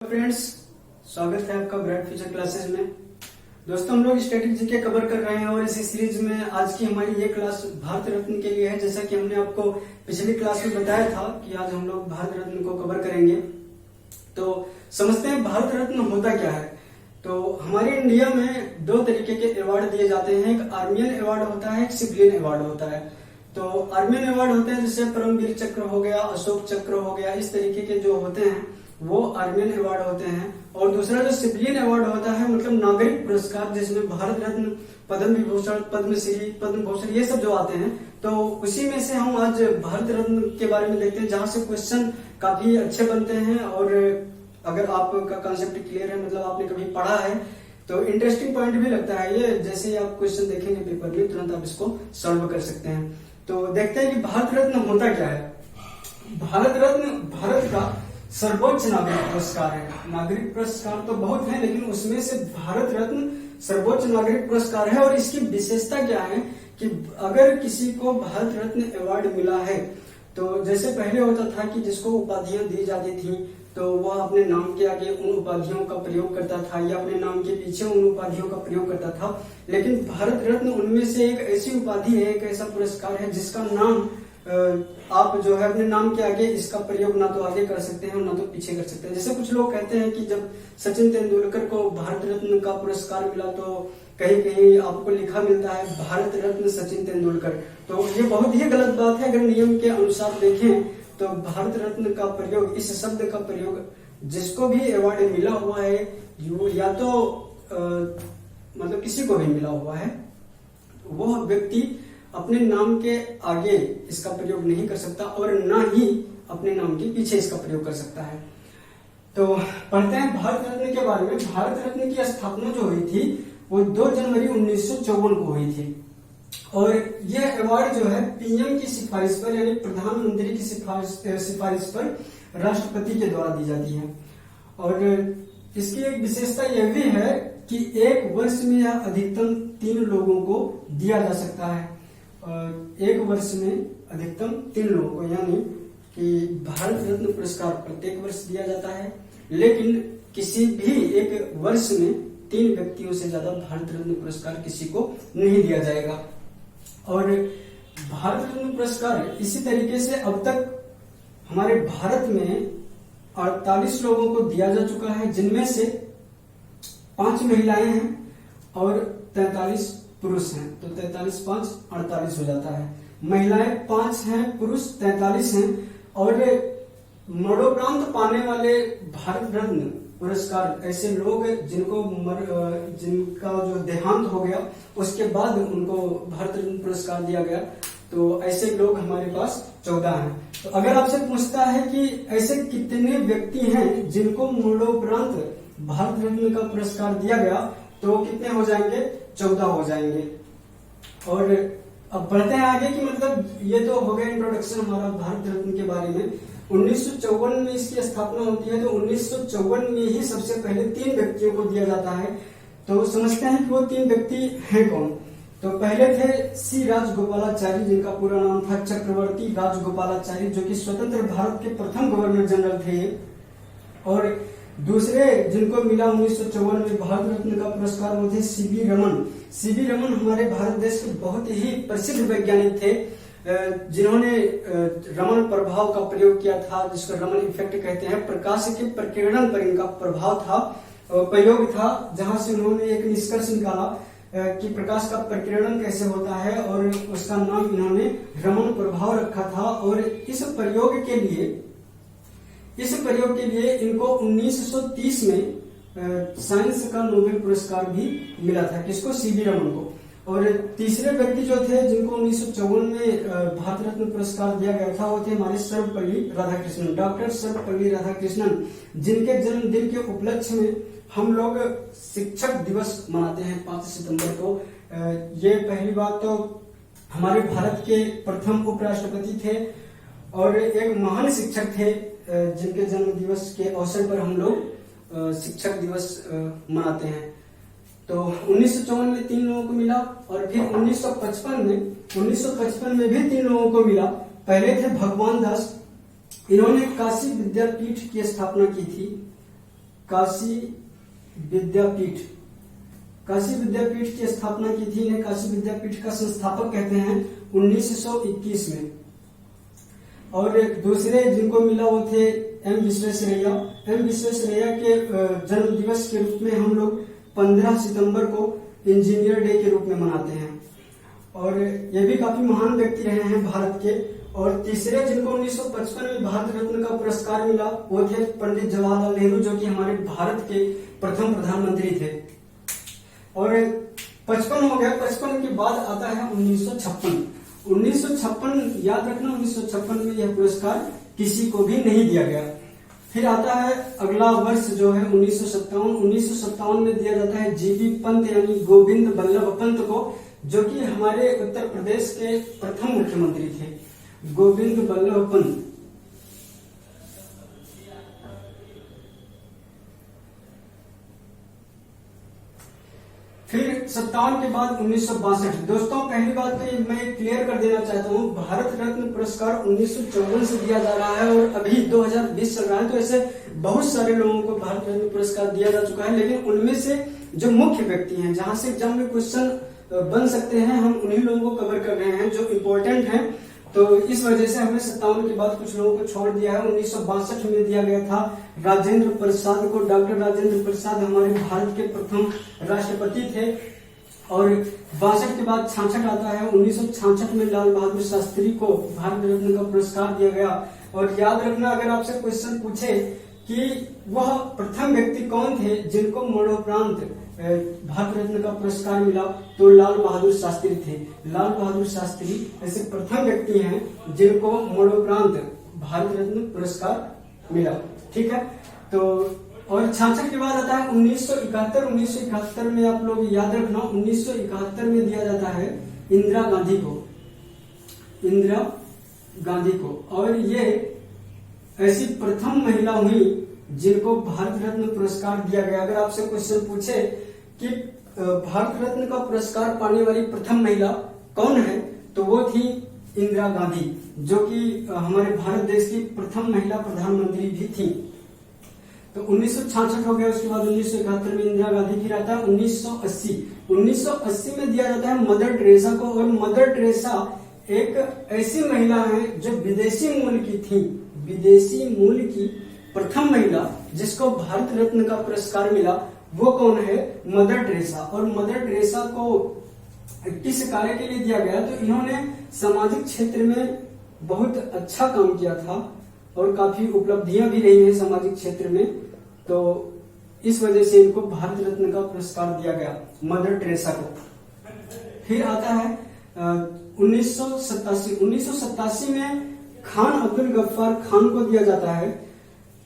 Friends, स्वागत है आपका ब्राइट फ्यूचर क्लासेस में। दोस्तों, हम लोग स्टैटिक जीके कवर कर रहे हैं और इसी सीरीज में आज की हमारी ये क्लास भारत रत्न के लिए है। जैसा कि हमने आपको पिछली क्लास में बताया था कि आज हम लोग भारत रत्न को कवर करेंगे। तो समझते हैं भारत रत्न होता क्या है। तो हमारे इंडिया में दो तरीके के अवार्ड दिए जाते हैं, एक आर्मियन अवार्ड होता है, एक सिविलियन अवार्ड होता है। तो आर्मियन अवार्ड होते हैं जैसे परमवीर चक्र हो गया, अशोक चक्र हो गया, इस तरीके के जो होते हैं वो आर्मियन अवार्ड होते हैं। और दूसरा जो सिविलियन अवार्ड होता है मतलब नागरिक पुरस्कार, जिसमें भारत रत्न, पद्म विभूषण, पद्मश्री, पद्म भूषण ये सब जो आते हैं, तो उसी में से हम आज भारत रत्न के बारे में देखते हैं, जहां से क्वेश्चन काफी अच्छे बनते हैं। और अगर आपका कॉन्सेप्ट क्लियर है, मतलब आपने कभी पढ़ा है, तो इंटरेस्टिंग पॉइंट भी लगता है ये। जैसे ही आप क्वेश्चन देखेंगे पेपर में, तुरंत आप इसको सॉल्व कर सकते हैं। तो देखते हैं कि भारत रत्न होता क्या है। भारत रत्न भारत का सर्वोच्च नागरिक पुरस्कार है। नागरिक पुरस्कार तो बहुत है, लेकिन उसमें से भारत रत्न सर्वोच्च नागरिक पुरस्कार है। और इसकी विशेषता क्या है कि अगर किसी को भारत रत्न अवार्ड मिला है, तो जैसे पहले होता था कि जिसको उपाधियां दी जाती थी, तो वह अपने नाम के आगे उन उपाधियों का प्रयोग करता था या अपने नाम के पीछे उन उपाधियों का प्रयोग करता था। लेकिन भारत रत्न उनमें से एक ऐसी उपाधि है, एक ऐसा पुरस्कार है जिसका नाम आप जो है अपने नाम के आगे इसका प्रयोग ना तो आगे कर सकते हैं और ना तो पीछे कर सकते हैं। जैसे कुछ लोग कहते हैं कि जब सचिन तेंदुलकर को भारत रत्न का पुरस्कार मिला, तो कहीं कहीं आपको लिखा मिलता है भारत रत्न सचिन तेंदुलकर। तो ये बहुत ही गलत बात है। अगर नियम के अनुसार देखें तो भारत रत्न का प्रयोग, इस शब्द का प्रयोग जिसको भी अवार्ड मिला हुआ है, या तो मतलब किसी को भी मिला हुआ है, वो व्यक्ति अपने नाम के आगे इसका प्रयोग नहीं कर सकता और ना ही अपने नाम के पीछे इसका प्रयोग कर सकता है। तो पढ़ते हैं भारत रत्न के बारे में। भारत रत्न की स्थापना जो हुई थी वो 2 जनवरी 1954 को हुई थी। और यह अवार्ड जो है पीएम की सिफारिश पर, यानी प्रधानमंत्री की सिफारिश पर राष्ट्रपति के द्वारा दी जाती है। और इसकी एक विशेषता यह भी है कि एक वर्ष में यह अधिकतम 3 लोगों को दिया जा सकता है। एक वर्ष में अधिकतम 3 लोगों को, यानी कि भारत रत्न पुरस्कार प्रत्येक वर्ष दिया जाता है, लेकिन किसी भी एक वर्ष में 3 व्यक्तियों से ज्यादा भारत रत्न पुरस्कार किसी को नहीं दिया जाएगा। और भारत रत्न पुरस्कार इसी तरीके से अब तक हमारे भारत में 48 लोगों को दिया जा चुका है, जिनमें से 5 महिलाएं हैं और 43 पुरुष हैं। तो 43 5 48 हो जाता है। महिलाएं 5 हैं, पुरुष 43 हैं। और मरणोपरांत पाने वाले भारत रत्न पुरस्कार ऐसे लोग जिनका जो देहांत हो गया उसके बाद उनको भारत रत्न पुरस्कार दिया गया, तो ऐसे लोग हमारे पास 14 हैं। तो अगर आपसे पूछता है कि ऐसे कितने व्यक्ति हैं जिनको मरणोपरांत भारत रत्न का पुरस्कार दिया गया, तो कितने हो जाएंगे? 14 हो जाएंगे। और अब बढ़ते हैं आगे कि मतलब ये तो हो गया इंट्रोडक्शन हमारा भारत रत्न के बारे में। 1954 में इसकी स्थापना होती है, तो 1954 में ही सबसे पहले 3 व्यक्तियों को दिया जाता है। तो समझते हैं कि वो 3 व्यक्ति हैं कौन। तो पहले थे सी राजगोपालाचारी, जिनका पूरा नाम था चक्रवर्ती राजगोपालाचारी, जो कि स्वतंत्र भारत के प्रथम गवर्नर जनरल थे। और दूसरे जिनको मिला 1954 में भारत रत्न का पुरस्कार, वो थे सीवी रमन। सीवी रमन हमारे भारत देश के बहुत ही प्रसिद्ध वैज्ञानिक थे, जिन्होंने रमन प्रभाव का प्रयोग किया था, जिसको रमन इफेक्ट कहते हैं। प्रकाश के प्रकीर्णन पर इनका प्रभाव था, प्रयोग था, जहां से उन्होंने एक निष्कर्ष निकाला कि प्रकाश का प्रकीर्णन कैसे होता है, और उसका नाम इन्होंने रमन प्रभाव रखा था। और इस प्रयोग के लिए इनको 1930 में साइंस का नोबेल पुरस्कार भी मिला था। किसको? सीवी रमन को। और तीसरे व्यक्ति जो थे जिनको 1954 में भारत रत्न पुरस्कार दिया गया था, वो थे हमारे सर्वपल्ली राधाकृष्णन, डॉक्टर सर्वपल्ली राधाकृष्णन, जिनके जन्मदिन के उपलक्ष्य में हम लोग शिक्षक दिवस मनाते हैं 5 सितंबर को। ये पहली बात तो हमारे भारत के प्रथम उपराष्ट्रपति थे और एक महान शिक्षक थे, जिनके जन्म दिवस के अवसर पर हम लोग शिक्षक दिवस मनाते हैं। तो 1954 में 3 लोगों को मिला, और फिर 1955 में भी 3 लोगों को मिला। पहले थे भगवान दास, इन्होंने काशी विद्यापीठ की स्थापना की थी। काशी विद्यापीठ। काशी विद्यापीठ की स्थापना की थी, इन्हें काशी विद्यापीठ का संस्थापक कहते हैं 1921 में। और एक दूसरे जिनको मिला वो थे एम विश्वेश्वरैया। एम विश्वेश्वरैया के जन्म दिवस के रूप में हम लोग 15 सितंबर को इंजीनियर डे के रूप में मनाते हैं, और ये भी काफी महान व्यक्ति रहे हैं भारत के। और तीसरे जिनको 1955 में भारत रत्न का पुरस्कार मिला वो थे पंडित जवाहरलाल नेहरू, जो कि हमारे भारत के प्रथम प्रधानमंत्री थे। और 55 हो गया, 55 के बाद आता है 1956। 1956 याद रखना, 1956 में यह पुरस्कार किसी को भी नहीं दिया गया। फिर आता है अगला वर्ष जो है 1957। 1957 में दिया जाता है जीबी पंत यानी गोविंद बल्लभ पंत को, जो कि हमारे उत्तर प्रदेश के प्रथम मुख्यमंत्री थे, गोविंद बल्लभ पंत। फिर 57 के बाद 1962। दोस्तों पहली बात तो मैं क्लियर कर देना चाहता हूँ, भारत रत्न पुरस्कार 1954 से दिया जा रहा है और अभी 2020 चल रहा है, तो ऐसे बहुत सारे लोगों को भारत रत्न पुरस्कार दिया जा चुका है। लेकिन उनमें से जो मुख्य व्यक्ति हैं, जहां से एग्जाम में क्वेश्चन बन सकते हैं, हम उन्हीं लोगों को कवर कर रहे हैं जो इम्पोर्टेंट हैं। तो इस वजह से हमने 57 के बाद कुछ लोगों को छोड़ दिया है। 1962 में दिया गया था राजेंद्र प्रसाद को। डॉक्टर राजेंद्र प्रसाद हमारे भारत के प्रथम राष्ट्रपति थे। और 62 के बाद 66 आता है। 1966 में लाल बहादुर शास्त्री को भारत रत्न का पुरस्कार दिया गया। और याद रखना, अगर आपसे क्वेश्चन पूछे कि वह प्रथम व्यक्ति कौन थे जिनको मरणोपरांत भारत रत्न का पुरस्कार मिला, तो लाल बहादुर शास्त्री थे। लाल बहादुर शास्त्री ऐसे प्रथम व्यक्ति हैं जिनको मरणोपरांत भारत रत्न पुरस्कार मिला। ठीक है, तो और 66 के बाद आता है 1971। 1971 में आप लोग याद रखना, 1971 में दिया जाता है इंदिरा गांधी को, इंदिरा गांधी को। और ये ऐसी प्रथम महिला हुई जिनको भारत रत्न पुरस्कार दिया गया। अगर आपसे क्वेश्चन पूछे कि भारत रत्न का पुरस्कार पाने वाली प्रथम महिला कौन है, तो वो थी इंदिरा गांधी, जो कि हमारे भारत देश की प्रथम महिला प्रधानमंत्री भी थी। तो 1966 हो गया। उसके बाद 1971 में इंदिरा गांधी। फिर आता है 1980। 1980 में दिया जाता है मदर टेरेसा को। और मदर टेरेसा एक ऐसी महिला है जो विदेशी मूल की थी, विदेशी मूल की प्रथम महिला जिसको भारत रत्न का पुरस्कार मिला। वो कौन है? Mother Teresa. और मदर टेरेसा को किस कार्य के लिए दिया गया? तो इन्होंने सामाजिक क्षेत्र में बहुत अच्छा काम किया था और काफी उपलब्धियां भी रही हैं सामाजिक क्षेत्र में, तो इस वजह से इनको भारत रत्न का पुरस्कार दिया गया, मदर टेरेसा को। फिर आता है 1987। 1987 में खान अब्दुल गफ्फार खान को दिया जाता है।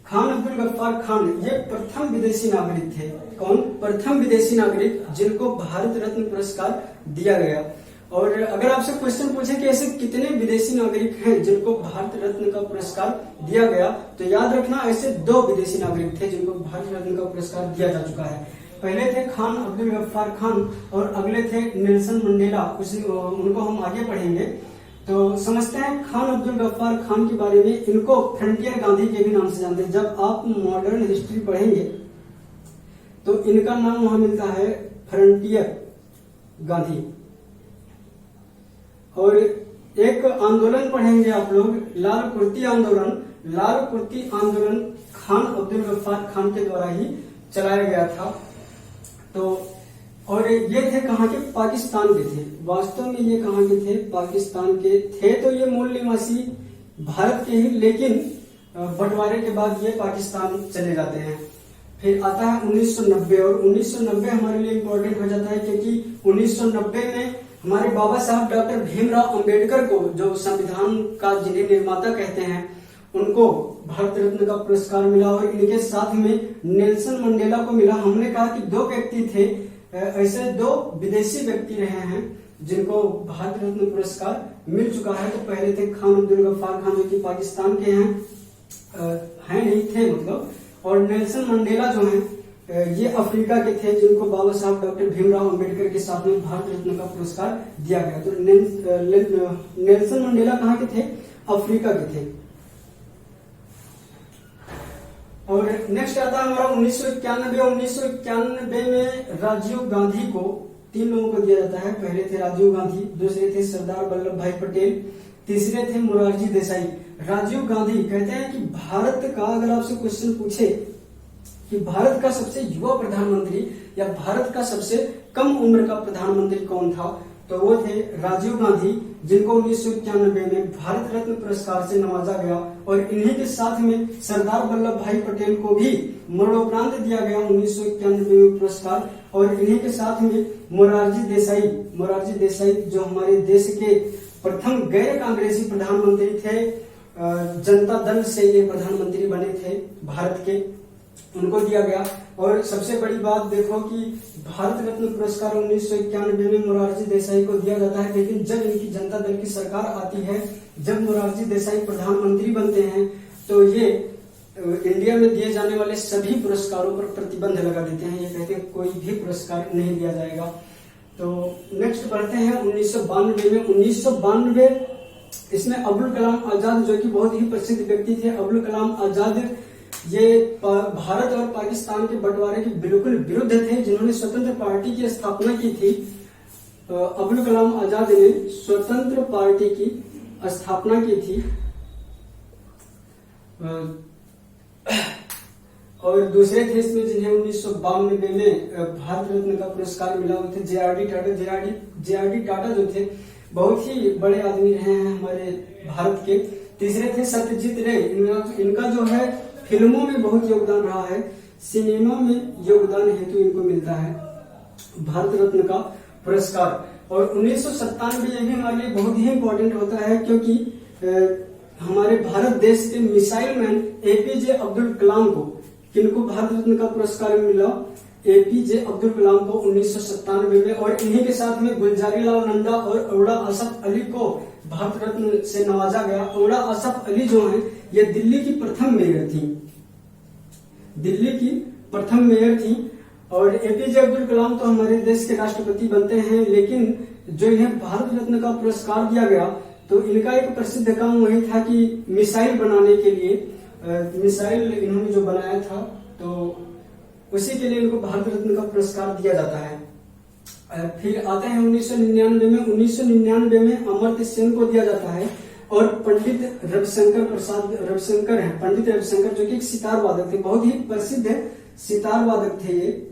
खान अब्दुल गफ्फार खान ये प्रथम विदेशी नागरिक थे। कौन? प्रथम विदेशी नागरिक जिनको भारत रत्न पुरस्कार दिया गया। और अगर आपसे क्वेश्चन पूछे कि ऐसे कितने विदेशी नागरिक हैं जिनको भारत रत्न का पुरस्कार दिया गया, तो याद रखना ऐसे 2 विदेशी नागरिक थे जिनको भारत रत्न का पुरस्कार दिया जा चुका है। पहले थे खान अब्दुल गफ्फार खान और अगले थे नेल्सन मंडेला। उनको हम आगे पढ़ेंगे। तो समझते हैं खान अब्दुल गफ्फार खान के बारे में। इनको फ्रंटियर गांधी के भी नाम से जानते हैं। जब आप मॉडर्न हिस्ट्री पढ़ेंगे तो इनका नाम वहां मिलता है फ्रंटियर गांधी। और एक आंदोलन पढ़ेंगे आप लोग, लाल कुर्ती आंदोलन। लाल कुर्ती आंदोलन खान अब्दुल गफ्फार खान के द्वारा ही चलाया गया था। तो और ये थे कहाँ के? पाकिस्तान के थे। वास्तव में ये कहाँ के थे? पाकिस्तान के थे। तो ये मूल निवासी भारत के ही, लेकिन बंटवारे के बाद ये पाकिस्तान चले जाते हैं। फिर आता है 1990। और 1990 हमारे लिए इम्पोर्टेंट हो जाता है क्योंकि 1990 में हमारे बाबा साहब डॉक्टर भीमराव अंबेडकर को, जो संविधान का जिन्हें निर्माता कहते हैं, उनको भारत रत्न का पुरस्कार मिला। और इनके साथ में नेल्सन मंडेला को मिला। हमने कहा कि 2 व्यक्ति थे, ऐसे 2 विदेशी व्यक्ति रहे हैं जिनको भारत रत्न पुरस्कार मिल चुका है। तो पहले थे खान अब्दुल गफ्फार खान, जो कि पाकिस्तान के हैं नहीं थे मतलब। और नेल्सन मंडेला जो हैं ये अफ्रीका के थे, जिनको बाबा साहब डॉक्टर भीमराव अंबेडकर के साथ में भारत रत्न का पुरस्कार दिया गया। तो नेल्सन मंडेला कहाँ के थे? अफ्रीका के थे। और नेक्स्ट आता है हमारा 1991 में राजीव गांधी को 3 लोगों को दिया जाता है। पहले थे राजीव गांधी, दूसरे थे सरदार वल्लभ भाई पटेल, तीसरे थे मोरारजी देसाई। राजीव गांधी कहते हैं कि भारत का, अगर आपसे क्वेश्चन पूछे कि भारत का सबसे युवा प्रधानमंत्री या भारत का सबसे कम उम्र का प्रधानमंत्री कौन था, तो वो थे राजीव गांधी, जिनको 1991 में भारत रत्न पुरस्कार से नवाजा गया। और इन्हीं के साथ में सरदार वल्लभ भाई पटेल को भी मरणोपरांत दिया गया 1991 में पुरस्कार। और इन्हीं के साथ में मोरारजी देसाई जो हमारे देश के प्रथम गैर कांग्रेसी प्रधानमंत्री थे, जनता दल से ये प्रधानमंत्री बने थे भारत के, उनको दिया गया। और सबसे बड़ी बात देखो कि भारत रत्न पुरस्कार 1991 में मोरारजी देसाई को दिया जाता है, लेकिन जब इनकी जनता दल की सरकार आती है, जब मोरारजी देसाई प्रधानमंत्री बनते हैं, तो ये इंडिया में दिए जाने वाले सभी पुरस्कारों पर प्रतिबंध लगा देते हैं। ये कहते हैं कोई भी पुरस्कार नहीं दिया जाएगा। तो नेक्स्ट बढ़ते हैं 1992 में। 1992 इसमें अब्दुल कलाम आजाद, जो कि बहुत ही प्रसिद्ध व्यक्ति थे, अब्दुल कलाम आजाद, ये भारत और पाकिस्तान के बंटवारे के बिल्कुल विरुद्ध थे, जिन्होंने स्वतंत्र पार्टी की स्थापना की थी। अब्दुल कलाम आजाद ने स्वतंत्र पार्टी की स्थापना की थी। और दूसरे थे इसमें जिन्हें 1992 में भारत रत्न का पुरस्कार मिला, वो थे जे.आर.डी. टाटा। जे.आर.डी. टाटा जो थे बहुत ही बड़े आदमी रहे हैं हमारे भारत के। तीसरे थे सत्यजीत रे। इनका जो है फिल्मों में बहुत योगदान रहा है, सिनेमा में योगदान हेतु इनको मिलता है भारत रत्न का पुरस्कार। और 1997 ये भी हमारे लिए बहुत ही इंपॉर्टेंट होता है, क्योंकि हमारे भारत देश के missile man APJ Abdul Kalam को, किनको भारत रत्न का पुरस्कार मिला, एपीजे अब्दुल कलाम को 1997 में। और इन्हीं के साथ में गुलजारीलाल नंदा और औड़ा असफ अली को भारत रत्न से नवाजा गया। औड़ा असफ अली जो हैं, ये दिल्ली की प्रथम मेयर थी। और एपीजे अब्दुल कलाम तो हमारे देश के राष्ट्रपति बनते हैं, लेकिन जो इन्हें भारत रत्न का पुरस्कार दिया गया, तो इनका एक प्रसिद्ध काम वही था कि मिसाइल बनाने के लिए, मिसाइल इन्होंने जो बनाया था, तो उसी के लिए इनको भारत रत्न का पुरस्कार दिया जाता है। फिर आते हैं 1999 में। 1999 में अमर्त्य सेन को दिया जाता है। और पंडित रविशंकर हैं, पंडित रविशंकर, जो कि एक सितार वादक थे, बहुत ही प्रसिद्ध सितार वादक थे ये।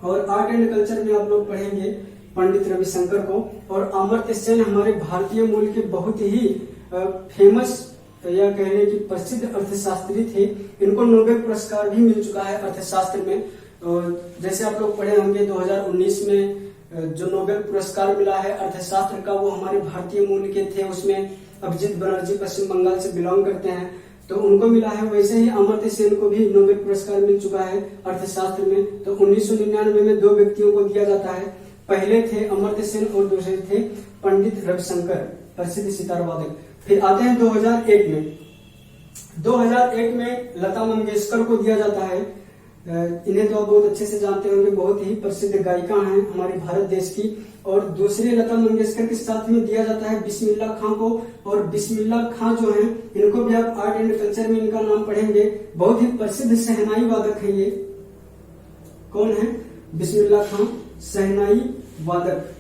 और आर्ट एंड कल्चर में आप लोग पढ़ेंगे पंडित रविशंकर को। और अमर्त्य सेन हमारे भारतीय मूल के बहुत ही फेमस या कहने की प्रसिद्ध अर्थशास्त्री थे। इनको नोबेल पुरस्कार भी मिल चुका है अर्थशास्त्र में। जैसे आप लोग पढ़े होंगे 2019 में जो नोबेल पुरस्कार मिला है अर्थशास्त्र का, वो हमारे भारतीय मूल के थे। उसमें अभिजीत बनर्जी पश्चिम बंगाल से बिलोंग करते हैं, तो उनको मिला है। वैसे ही अमर्त्य सेन को भी नोबेल पुरस्कार मिल चुका है अर्थशास्त्र में। तो 1999 में 2 व्यक्तियों को दिया जाता है। पहले थे अमर्त्य सेन और दूसरे थे पंडित रविशंकर, प्रसिद्ध सितार वादक। फिर आते हैं 2001 में। 2001 में लता मंगेशकर को दिया जाता है। इन्हें तो आप बहुत अच्छे से जानते होंगे, बहुत ही प्रसिद्ध गायिका हैं हमारे भारत देश की। और दूसरे लता मंगेशकर के साथ में दिया जाता है बिस्मिल्लाह खां को। और बिस्मिल्लाह खां जो हैं, इनको भी आप आर्ट एंड कल्चर में इनका नाम पढ़ेंगे। बहुत ही प्रसिद्ध शहनाई वादक है ये। कौन है? बिस्मिल्लाह खां, शहनाई वादक।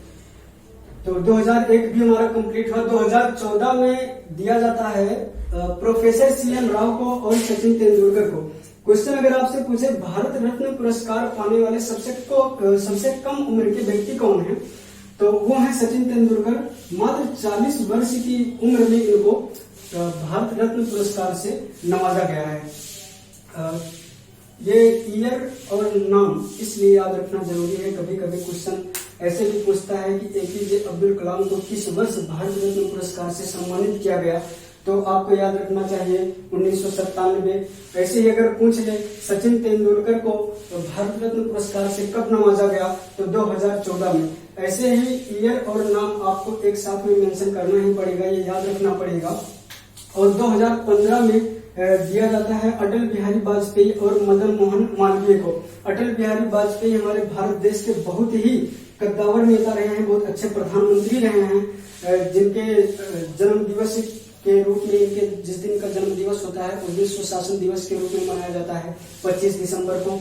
तो 2001 भी हमारा कंप्लीट हुआ। 2014 में दिया जाता है प्रोफेसर सीएम राव को और सचिन तेंदुलकर को। क्वेश्चन अगर आपसे पूछे भारत रत्न पुरस्कार पाने वाले सबसे कम उम्र के व्यक्ति कौन है, तो वो है सचिन तेंदुलकर। मात्र 40 वर्ष की उम्र में इनको भारत रत्न पुरस्कार से नवाजा गया है। ये ईयर और नाम इसलिए याद रखना जरूरी है। कभी कभी क्वेश्चन ऐसे भी पूछता है कि एपीजे अब्दुल कलाम को किस वर्ष भारत रत्न पुरस्कार से सम्मानित किया गया, तो आपको याद रखना चाहिए 1997। ऐसे ही अगर पूछ ले सचिन तेंदुलकर को भारत रत्न पुरस्कार से कब नवाजा गया, तो 2014 में। ऐसे ही ईयर और नाम आपको एक साथ में मेंशन करना ही पड़ेगा, ये याद रखना पड़ेगा। और 2015 में दिया जाता है अटल बिहारी वाजपेयी और मदन मोहन मालवीय को। अटल बिहारी वाजपेयी हमारे भारत देश के बहुत ही कद्दावर नेता रहे हैं, बहुत अच्छे प्रधानमंत्री रहे हैं, जिनके जन्म दिवस के रूप में इनके जिस दिन का जन्म दिवस होता है वो विश्व शासन दिवस के रूप में मनाया जाता है 25 दिसंबर को।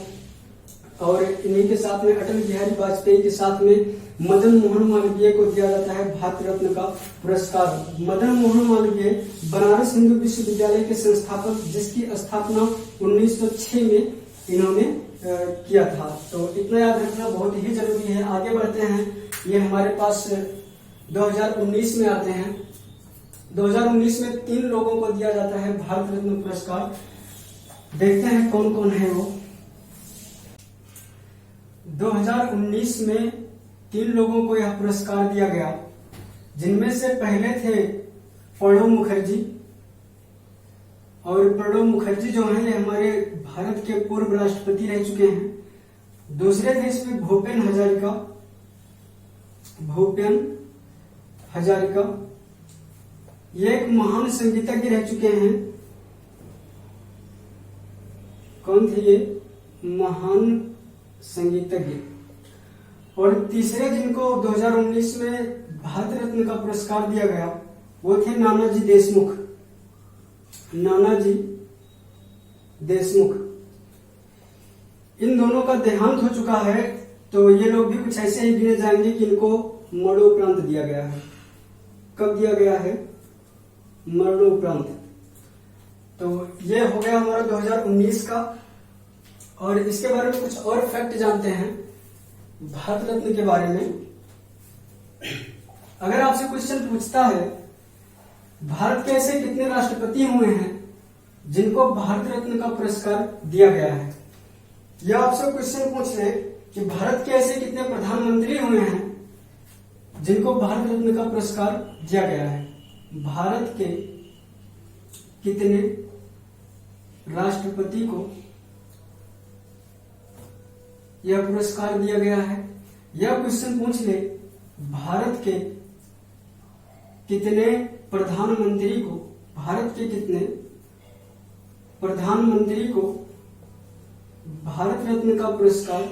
और इन्हीं के साथ में अटल बिहारी वाजपेयी के साथ में मदन मोहन मालवीय को दिया जाता है भारत रत्न का पुरस्कार। मदन मोहन मालवीय बनारस हिंदू विश्वविद्यालय के संस्थापक, जिसकी स्थापना 1906 में इन्होंने किया था। तो इतना याद रखना बहुत ही जरूरी है। आगे बढ़ते हैं, ये हमारे पास 2019 में आते हैं। 2019 में 3 लोगों को दिया जाता है भारत रत्न पुरस्कार। देखते हैं कौन कौन है वो। 2019 में 3 लोगों को यह पुरस्कार दिया गया, जिनमें से पहले थे प्रणब मुखर्जी। और प्रणब मुखर्जी जो हैं ये हमारे भारत के पूर्व राष्ट्रपति रह चुके हैं। दूसरे थे इसमें भूपेन हजारिका। ये एक महान संगीतज्ञ रह चुके हैं। कौन थे ये? महान संगीतज्ञ। और तीसरे जिनको 2019 में भारत रत्न का पुरस्कार दिया गया वो थे नानाजी देशमुख। इन दोनों का देहांत हो चुका है, तो ये लोग भी कुछ ऐसे ही गिने जाएंगे कि इनको मरणोपरांत दिया गया है। कब दिया गया है? मरणोपरांत। तो ये हो गया हमारा 2019 का। और इसके बारे में कुछ और फैक्ट जानते हैं भारत रत्न के बारे में। अगर आपसे क्वेश्चन पूछता है भारत के ऐसे कितने राष्ट्रपति हुए हैं जिनको भारत रत्न का पुरस्कार दिया गया है, या आपसे क्वेश्चन पूछ ले कि भारत के ऐसे कितने प्रधानमंत्री हुए हैं जिनको भारत रत्न का पुरस्कार दिया गया है, भारत के कितने राष्ट्रपति को यह पुरस्कार दिया गया है, यह क्वेश्चन पूछ ले भारत के कितने प्रधानमंत्री को, भारत के कितने प्रधानमंत्री को भारत रत्न का पुरस्कार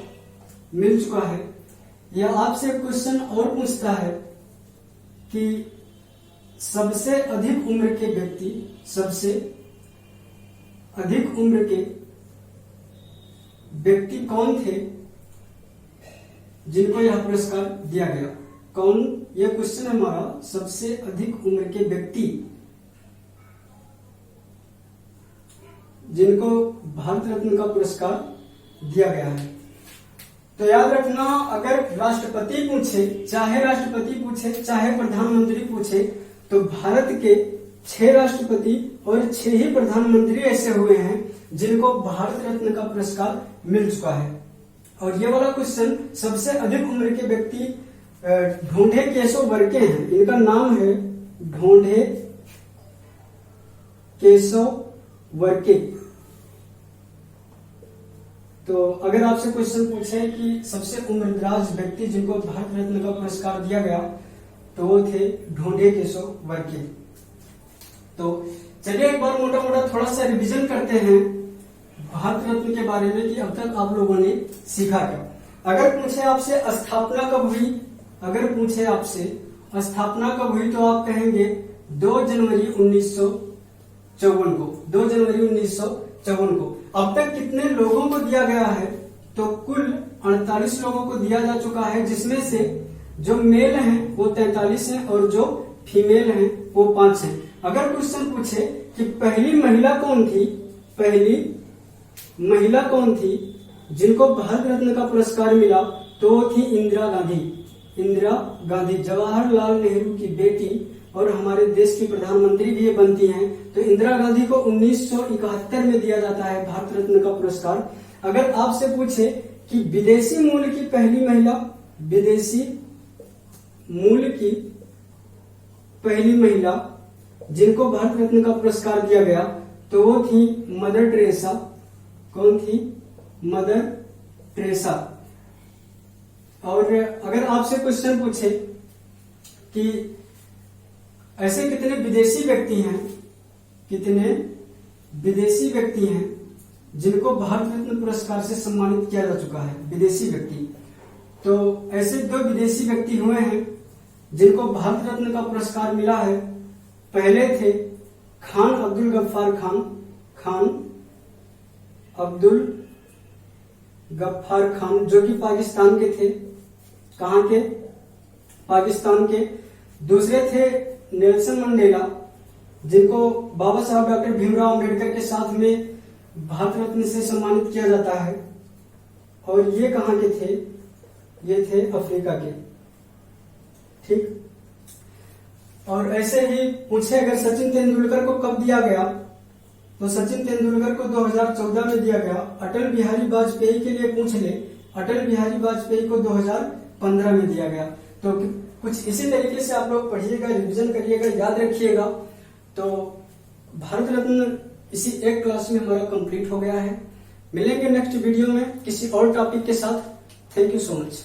मिल चुका है। यह आपसे क्वेश्चन और पूछता है कि सबसे अधिक उम्र के व्यक्ति, सबसे अधिक उम्र के व्यक्ति कौन थे जिनको यह पुरस्कार दिया गया? कौन? यह क्वेश्चन है हमारा, सबसे अधिक उम्र के व्यक्ति जिनको भारत रत्न का पुरस्कार दिया गया है। तो याद रखना, अगर राष्ट्रपति पूछे, चाहे राष्ट्रपति पूछे चाहे प्रधानमंत्री पूछे, तो भारत के 6 राष्ट्रपति और 6 ही प्रधानमंत्री ऐसे हुए हैं जिनको भारत रत्न का पुरस्कार मिल चुका है। और ये वाला क्वेश्चन सबसे अधिक उम्र के व्यक्ति ढोंढे केशव वर्के हैं। इनका नाम है ढोंढे केशव वर्के। तो अगर आपसे क्वेश्चन पूछे कि सबसे उम्रदराज व्यक्ति जिनको भारत रत्न का पुरस्कार दिया गया, तो वो थे ढोंढे केशव वर्के। तो चलिए एक बार मोटा मोटा थोड़ा सा रिवीजन करते हैं भारत रत्न के बारे में कि अब तक आप लोगों ने सीखा क्या। अगर पूछे आपसे स्थापना कब हुई, अगर पूछे आपसे स्थापना कब हुई, तो आप कहेंगे 2 जनवरी 1954 को, 2 जनवरी 1954 को। अब तक कितने लोगों को दिया गया है? तो कुल 48 लोगों को दिया जा चुका है, जिसमें से जो मेल हैं वो 43 हैं और जो फीमेल हैं वो 5 हैं। अगर क्वेश्चन पूछे कि पहली महिला कौन थी, पहली महिला कौन थी जिनको भारत रत्न का पुरस्कार मिला, तो वो थी इंदिरा गांधी, जवाहरलाल नेहरू की बेटी और हमारे देश की प्रधानमंत्री भी ये बनती हैं। तो इंदिरा गांधी को 1971 में दिया जाता है भारत रत्न का पुरस्कार। अगर आपसे पूछे कि विदेशी मूल की पहली महिला, विदेशी मूल की पहली महिला जिनको भारत रत्न का पुरस्कार दिया गया, तो वो थी मदर टेरेसा। कौन थी? Mother Teresa. और अगर आपसे क्वेश्चन पूछे कि ऐसे कितने विदेशी व्यक्ति हैं, कितने विदेशी व्यक्ति हैं जिनको भारत रत्न पुरस्कार से सम्मानित किया जा चुका है, विदेशी व्यक्ति, तो ऐसे 2 विदेशी व्यक्ति हुए हैं जिनको भारत रत्न का पुरस्कार मिला है। पहले थे खान अब्दुल गफ्फार खान, खान अब्दुल गफ्फार खान, जो कि पाकिस्तान के थे। कहां के? पाकिस्तान के। दूसरे थे नेल्सन मंडेला, जिनको बाबा साहब डॉक्टर भीमराव अंबेडकर के साथ में भारत रत्न से सम्मानित किया जाता है। और ये कहां के थे? ये थे अफ्रीका के। ठीक। और ऐसे ही पूछे अगर सचिन तेंदुलकर को कब दिया गया, तो सचिन तेंदुलकर को 2014 में दिया गया। अटल बिहारी वाजपेयी के लिए पूछ ले, अटल बिहारी वाजपेयी को 2015 में दिया गया। तो कुछ इसी तरीके से आप लोग पढ़िएगा, रिवीजन करिएगा, याद रखिएगा। तो भारत रत्न इसी एक क्लास में हमारा कंप्लीट हो गया है। मिलेंगे नेक्स्ट वीडियो में किसी और टॉपिक के साथ। Thank you so much.